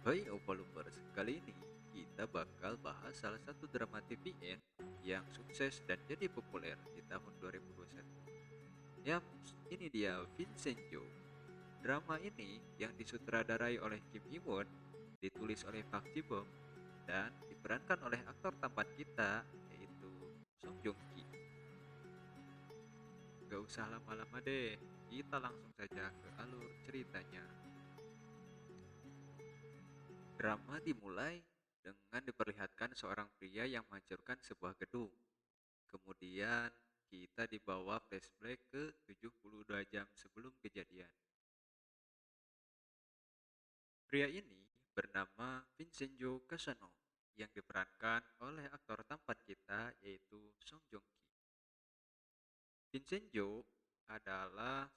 Hai Ovalupers, kali ini kita bakal bahas salah satu drama TVN yang sukses dan jadi populer di tahun 2021. Yaps, ini dia Vincenzo. Drama ini yang disutradarai oleh Kim Hee-won, ditulis oleh Park Ji-bom, dan diperankan oleh aktor tampan kita yaitu Song Joong Ki. Gak usah lama-lama deh, kita langsung saja ke alur ceritanya. Drama dimulai dengan diperlihatkan seorang pria yang menghancurkan sebuah gedung. Kemudian kita dibawa flashback ke 72 jam sebelum kejadian. Pria ini bernama Vincenzo Casano yang diperankan oleh aktor tampan kita yaitu Song Joong Ki. Vincenzo adalah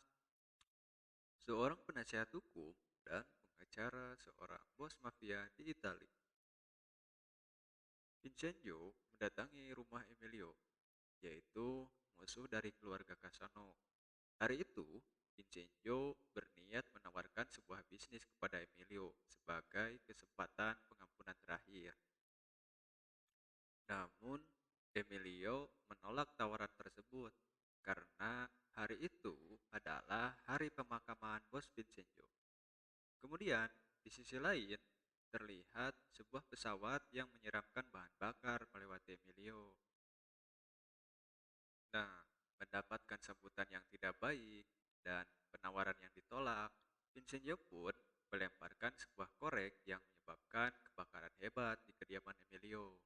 seorang penasihat hukum dan pengacara seorang bos mafia di Italia. Vincenzo mendatangi rumah Emilio, yaitu musuh dari keluarga Casano. Hari itu, Vincenzo berniat menawarkan sebuah bisnis kepada Emilio sebagai kesempatan pengampunan terakhir. Namun, Emilio menolak tawaran tersebut karena hari itu adalah hari pemakaman bos Vincenzo. Kemudian, di sisi lain, terlihat sebuah pesawat yang menyiramkan bahan bakar melewati Emilio. Nah, mendapatkan sambutan yang tidak baik dan penawaran yang ditolak, Vincenzo pun melemparkan sebuah korek yang menyebabkan kebakaran hebat di kediaman Emilio.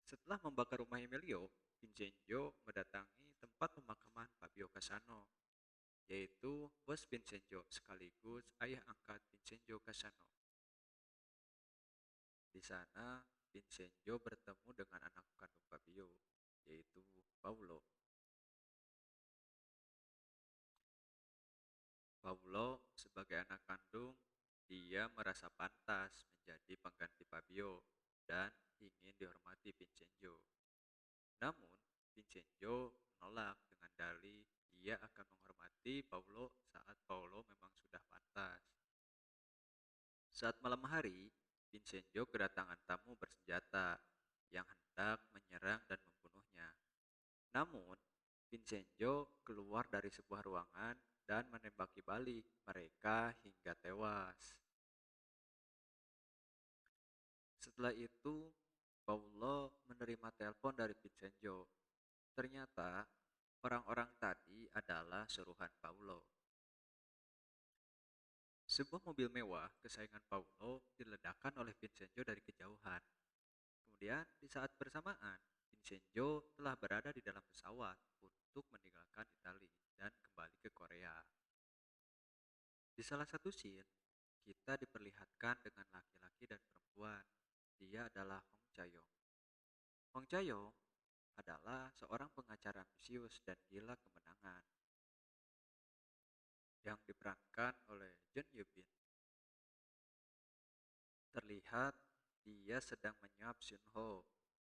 Setelah membakar rumah Emilio, Vincenzo mendatangi tempat pemakaman Fabio Casano, yaitu bos Vincenzo sekaligus ayah angkat Vincenzo Casano. Di sana, Vincenzo bertemu dengan anak kandung Fabio, yaitu Paulo. Paulo sebagai anak kandung, dia merasa pantas menjadi pengganti Fabio dan ingin dihormati Vincenzo. Namun, Vincenzo menolak dengan dalih ia akan menghormati Paulo saat Paulo memang sudah pantas. Saat malam hari, Vincenzo kedatangan tamu bersenjata yang hendak menyerang dan membunuhnya. Namun, Vincenzo keluar dari sebuah ruangan dan menembaki balik mereka hingga tewas. Setelah itu, Paulo menerima telepon dari Vincenzo. Ternyata, orang-orang tadi adalah suruhan Paulo. Sebuah mobil mewah kesayangan Paulo diledakkan oleh Vincenzo dari kejauhan. Kemudian, di saat bersamaan, Vincenzo telah berada di dalam pesawat untuk meninggalkan Italia dan kembali ke Korea. Di salah satu scene, kita diperlihatkan dengan laki-laki dan perempuan. Dia adalah Hong Chae-yong. Hong Chae-yong adalah seorang pengacara ambisius dan gila kemenangan yang diperankan oleh Jun Yoo Bin. Terlihat dia sedang menyuap Sun Ho,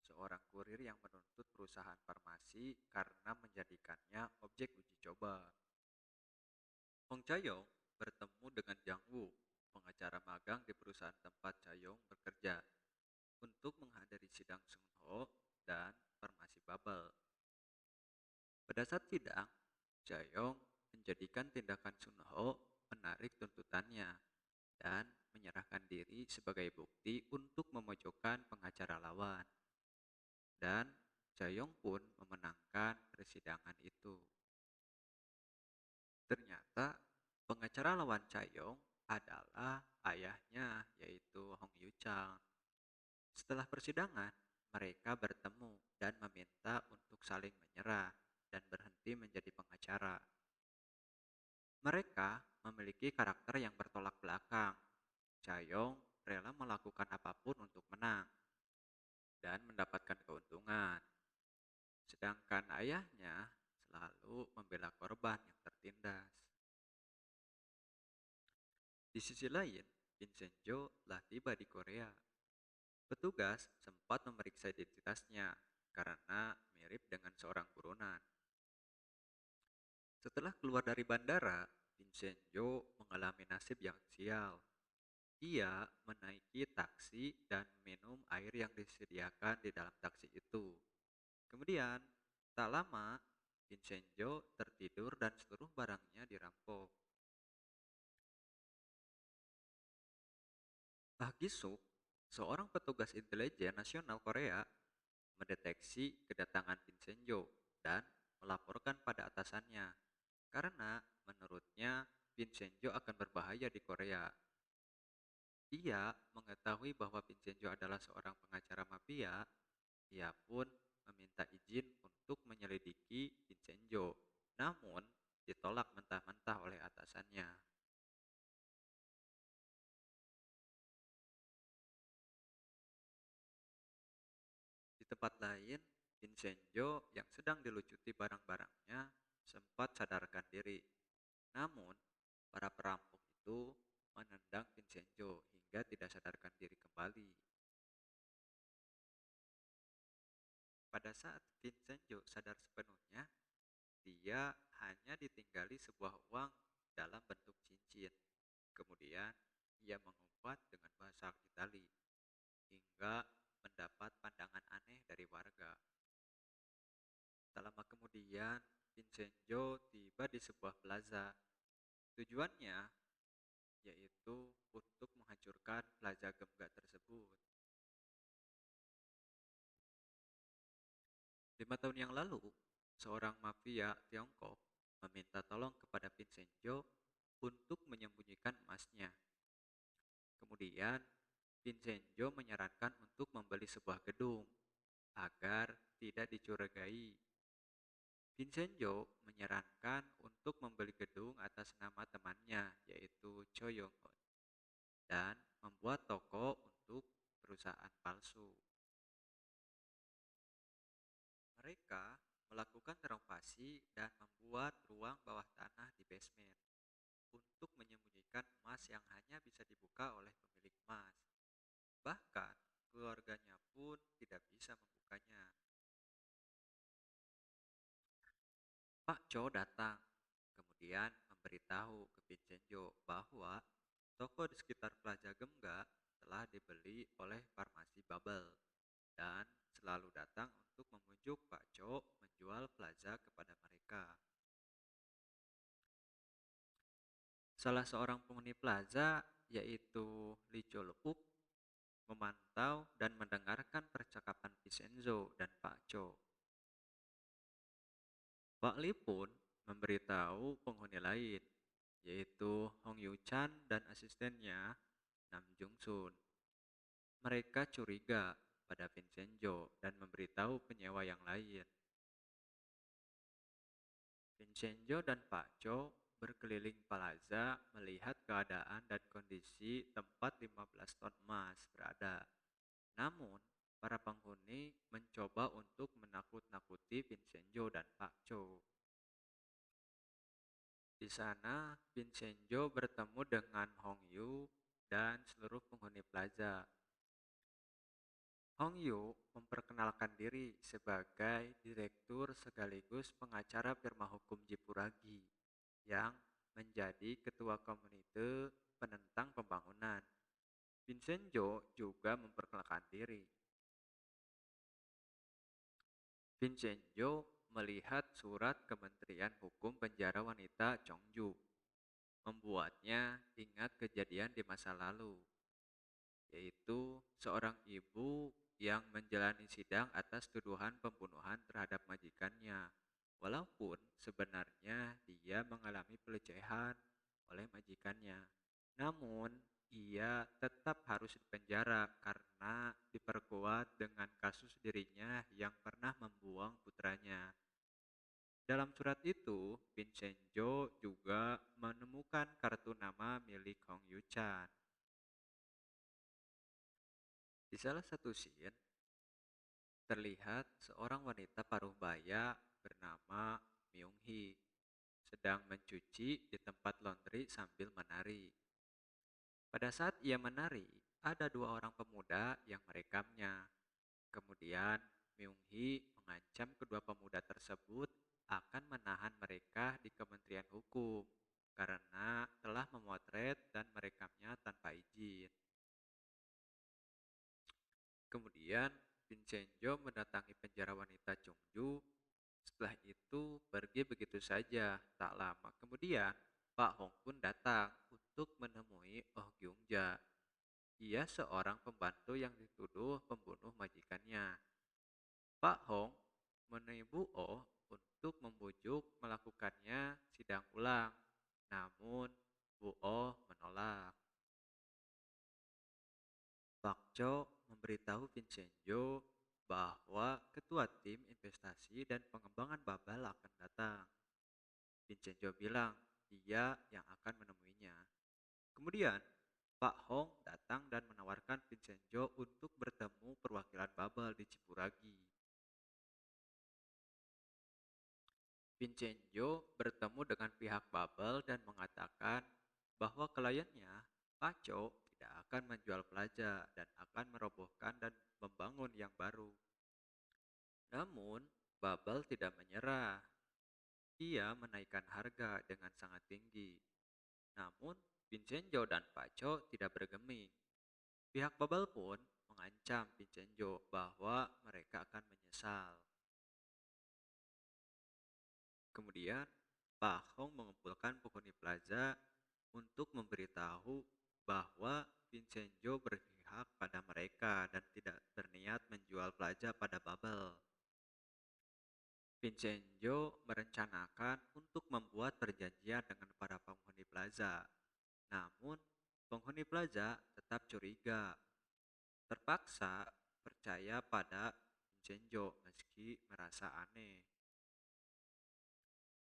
seorang kurir yang menuntut perusahaan farmasi karena menjadikannya objek uji coba. Hong Chae-yong bertemu dengan Jang Woo, pengacara magang di perusahaan tempat Chae-yong bekerja, untuk menghadiri sidang Sun Ho dan farmasi bubble. Pada saat sidang, Chae-yong menjadikan tindakan Sun Ho menarik tuntutannya dan menyerahkan diri sebagai bukti untuk memojokkan pengacara lawan. Dan Chae-yong pun memenangkan persidangan itu. Ternyata pengacara lawan Chae-yong adalah ayahnya yaitu Hong Yoo-chang. Setelah persidangan, mereka bertemu dan meminta untuk saling menyerah dan berhenti menjadi pengacara. Mereka memiliki karakter yang bertolak belakang. Chae-yong rela melakukan apapun untuk menang dan mendapatkan keuntungan. Sedangkan ayahnya selalu membela korban yang tertindas. Di sisi lain, Vincenzo telah tiba di Korea. Petugas sempat memeriksa identitasnya karena mirip dengan seorang buronan. Setelah keluar dari bandara, Vincenzo mengalami nasib yang sial. Ia menaiki taksi dan minum air yang disediakan di dalam taksi itu. Kemudian, tak lama, Vincenzo tertidur dan seluruh barangnya dirampok. Pak Gisuk, seorang petugas intelijen nasional Korea, mendeteksi kedatangan Vincenzo dan melaporkan pada atasannya karena menurutnya Vincenzo akan berbahaya di Korea. Ia mengetahui bahwa Vincenzo adalah seorang pengacara mafia. Ia pun meminta izin untuk menyelidiki Vincenzo, namun ditolak mentah-mentah oleh atasannya. Di tempat lain, Vincenzo yang sedang dilucuti barang-barangnya sempat sadarkan diri. Namun, para perampok itu menendang Vincenzo hingga tidak sadarkan diri kembali. Pada saat Vincenzo sadar sepenuhnya, dia hanya ditinggali sebuah uang dalam bentuk cincin. Kemudian, ia mengumpat dengan bahasa Itali hingga mendapat pandangan aneh dari warga. Tak lama kemudian, Vincenzo tiba di sebuah plaza. Tujuannya yaitu untuk menghancurkan plaza Gemga tersebut. 5 tahun yang lalu, seorang mafia Tiongkok meminta tolong kepada Vincenzo untuk menyembunyikan emasnya. Kemudian, Vincenzo menyarankan untuk membeli sebuah gedung agar tidak dicurigai. Vincenzo menyarankan untuk membeli gedung atas nama temannya, yaitu Cho Yong-hun, dan membuat toko untuk perusahaan palsu. Mereka melakukan renovasi dan membuat ruang bawah tanah di basement untuk menyembunyikan emas yang hanya bisa dibuka oleh pemilik emas. Bahkan, keluarganya pun tidak bisa membukanya. Pak Cho datang, kemudian memberitahu ke Vincenzo bahwa toko di sekitar Plaza Gemga telah dibeli oleh farmasi Bubble dan selalu datang untuk membujuk Pak Cho menjual plaza kepada mereka. Salah seorang penghuni plaza, yaitu Lee Chol-wook, memantau dan mendengarkan percakapan Vincenzo dan Pak Cho. Pak Lee pun memberitahu penghuni lain, yaitu Hong Yu-chan dan asistennya Nam Jung-sun. Mereka curiga pada Vincenzo dan memberitahu penyewa yang lain. Vincenzo dan Pak Cho berkeliling plaza melihat keadaan dan kondisi tempat 15 ton emas berada. Namun, para penghuni mencoba untuk menakut-nakuti Vincenzo dan Pak Cho. Di sana, Vincenzo bertemu dengan Hong Yu dan seluruh penghuni plaza. Hong Yu memperkenalkan diri sebagai direktur sekaligus pengacara firma hukum Jipuragi yang menjadi ketua komite penentang pembangunan. Vincenzo juga memperkenalkan diri. Vincenzo melihat surat Kementerian Hukum Penjara Wanita Chongju, membuatnya ingat kejadian di masa lalu, yaitu seorang ibu yang menjalani sidang atas tuduhan pembunuhan terhadap majikannya, walaupun sebenarnya dia mengalami pelecehan oleh majikannya. Namun, ia tetap harus dipenjara karena diperkuat dengan kasus dirinya yang pernah membuang putranya. Dalam surat itu, Vincenzo juga menemukan kartu nama milik Hong Yu-chan. Di salah satu scene, terlihat seorang wanita paruh baya bernama Myung-hee sedang mencuci di tempat laundry sambil menari. Pada saat ia menari, ada dua orang pemuda yang merekamnya. Kemudian, Myung-hee mengancam kedua pemuda tersebut akan menahan mereka di Kementerian Hukum karena telah memotret dan merekamnya tanpa izin. Kemudian, Vincenzo mendatangi penjara wanita Chungju. Setelah itu, pergi begitu saja. Tak lama kemudian, Pak Hong pun datang untuk menemui Oh Gyung-ja. Ia seorang pembantu yang dituduh membunuh majikannya. Pak Hong menipu Oh untuk membujuk melakukannya sidang ulang. Namun, Bu Oh menolak. Pak Cho memberitahu Vincenzo bahwa ketua tim investasi dan pengembangan Babel akan datang. Vincenzo bilang dia yang akan menemuinya. Kemudian, Pak Hong datang dan menawarkan Vincenzo untuk bertemu perwakilan Babel di Cipuragi. Vincenzo bertemu dengan pihak Babel dan mengatakan bahwa kliennya, Pak Cho, tidak akan menjual Plaza dan akan merobohkan dan membangun yang baru. Namun, Babel tidak menyerah. Ia menaikkan harga dengan sangat tinggi. Namun, Vincenzo dan Paco tidak bergeming. Pihak Babel pun mengancam Vincenzo bahwa mereka akan menyesal. Kemudian, Pak Hong mengumpulkan penghuni Plaza untuk memberitahu bahwa Vincenzo berpihak pada mereka dan tidak berniat menjual Plaza pada Babel. Vincenzo merencanakan untuk membuat perjanjian dengan para penghuni Plaza. Namun, penghuni Plaza tetap curiga, terpaksa percaya pada Vincenzo meski merasa aneh.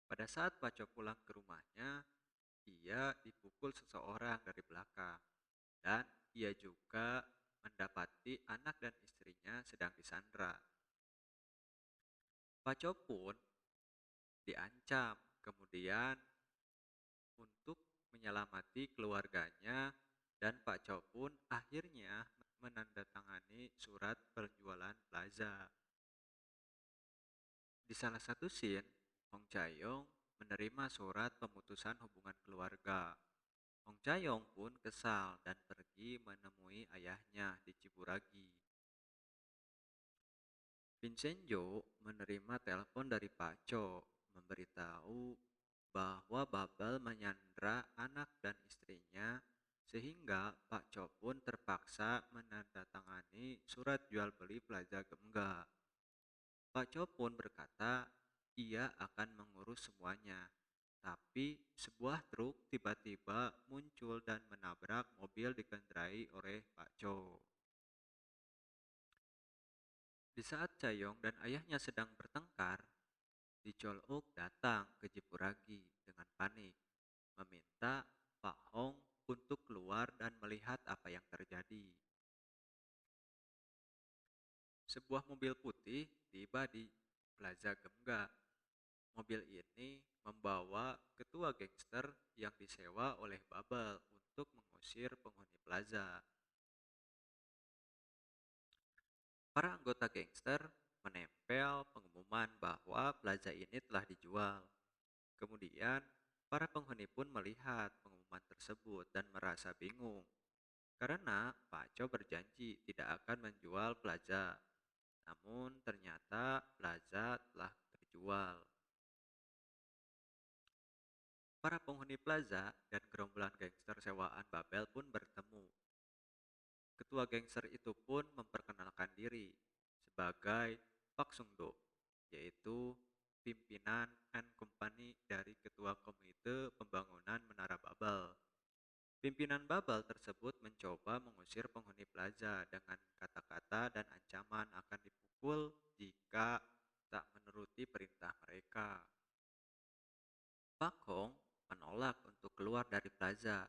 Pada saat Paco pulang ke rumahnya, ia dipukul seseorang dari belakang, dan ia juga mendapati anak dan istrinya sedang disandra. Paco pun diancam, kemudian untuk menyelamati keluarganya, dan Pak Chow pun akhirnya menandatangani surat perjualan Plaza. Di salah satu scene, Hong Chae-yong menerima surat pemutusan hubungan keluarga. Hong Chae-yong pun kesal dan pergi menemui ayahnya di Ciburagi. Vincenzo menerima telepon dari Pak Chow memberitahu bahwa Babel menyandra anak dan istrinya, sehingga Pak Cho pun terpaksa menandatangani surat jual beli Plaza Gemga. Pak Cho pun berkata ia akan mengurus semuanya, tapi sebuah truk tiba-tiba muncul dan menabrak mobil dikendarai oleh Pak Cho. Di saat Chayong dan ayahnya sedang bertengkar, Lee Chol-ok datang ke Jipuragi dengan panik, meminta Pak Hong untuk keluar dan melihat apa yang terjadi. Sebuah mobil putih tiba di Plaza Gemga. Mobil ini membawa ketua gangster yang disewa oleh Babel untuk mengusir penghuni Plaza. Para anggota gangster menempel pengumuman bahwa Plaza ini telah dijual. Kemudian, para penghuni pun melihat pengumuman tersebut dan merasa bingung karena Pak Cho berjanji tidak akan menjual Plaza. Namun ternyata Plaza telah terjual. Para penghuni Plaza dan gerombolan gangster sewaan Babel pun bertemu. Ketua gangster itu pun memperkenalkan diri sebagai Pak Sung-do, yaitu pimpinan and company dari Ketua Komite Pembangunan Menara Babel. Pimpinan Babel tersebut mencoba mengusir penghuni Plaza dengan kata-kata dan ancaman akan dipukul jika tak menuruti perintah mereka. Pak Hong menolak untuk keluar dari Plaza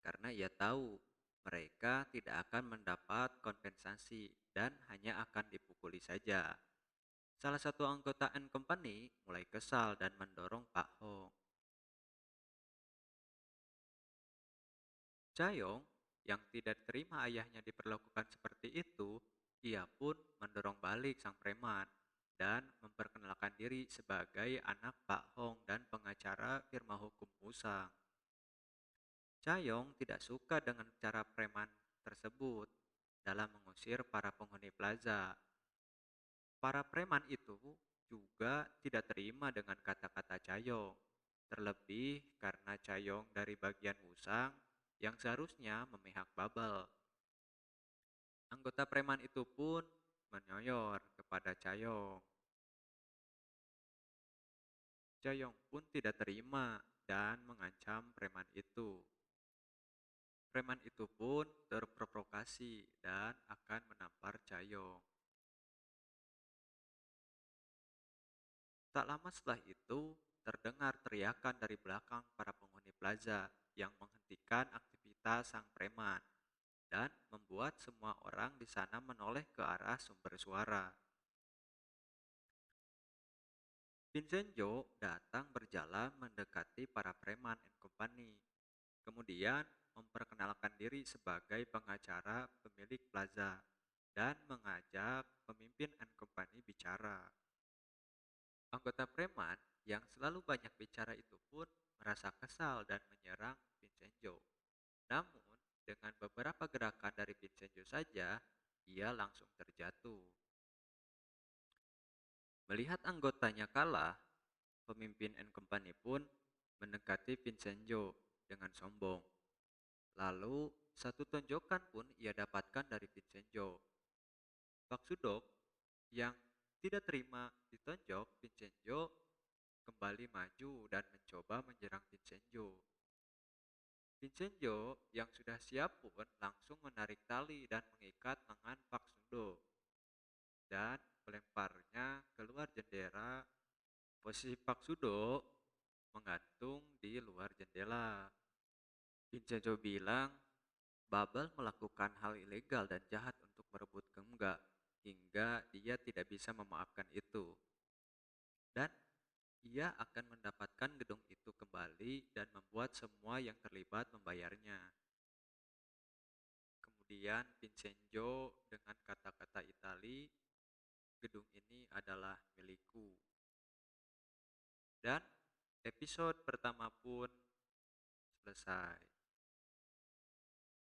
karena ia tahu mereka tidak akan mendapat kompensasi dan hanya akan dipukuli saja. Salah satu anggota N Company mulai kesal dan mendorong Pak Hong. Chayong yang tidak terima ayahnya diperlakukan seperti itu, ia pun mendorong balik sang preman dan memperkenalkan diri sebagai anak Pak Hong dan pengacara firma hukum Musang. Chayong tidak suka dengan cara preman tersebut dalam mengusir para penghuni plaza. Para preman itu juga tidak terima dengan kata-kata Chayong, terlebih karena Chayong dari bagian Musang yang seharusnya memihak Babel. Anggota preman itu pun menyoyor kepada Chayong. Chayong pun tidak terima dan mengancam preman itu. Preman itu pun terprovokasi dan akan menampar Chayong. Tak lama setelah itu, terdengar teriakan dari belakang para penghuni plaza yang menghentikan aktivitas sang preman dan membuat semua orang di sana menoleh ke arah sumber suara. Vincenzo datang berjalan mendekati para preman and company, kemudian memperkenalkan diri sebagai pengacara pemilik plaza dan mengajak pemimpin and company bicara. Anggota preman yang selalu banyak bicara itu pun merasa kesal dan menyerang Vincenzo. Namun, dengan beberapa gerakan dari Vincenzo saja, ia langsung terjatuh. Melihat anggotanya kalah, pemimpin and company pun mendekati Vincenzo dengan sombong. Lalu, satu tonjokan pun ia dapatkan dari Vincenzo. Pak Sudok yang tidak terima ditonjok, Vincenzo kembali maju dan mencoba menyerang Vincenzo. Vincenzo yang sudah siap pun langsung menarik tali dan mengikat lengan Pak Sundo dan melemparnya keluar jendela. Posisi Pak Sudo menggantung di luar jendela. Vincenzo bilang Babel melakukan hal ilegal dan jahat untuk merebut Gemga hingga dia tidak bisa memaafkan itu. Dan ia akan mendapatkan gedung itu kembali dan membuat semua yang terlibat membayarnya. Kemudian Vincenzo dengan kata-kata Itali, gedung ini adalah milikku. Dan episode pertama pun selesai.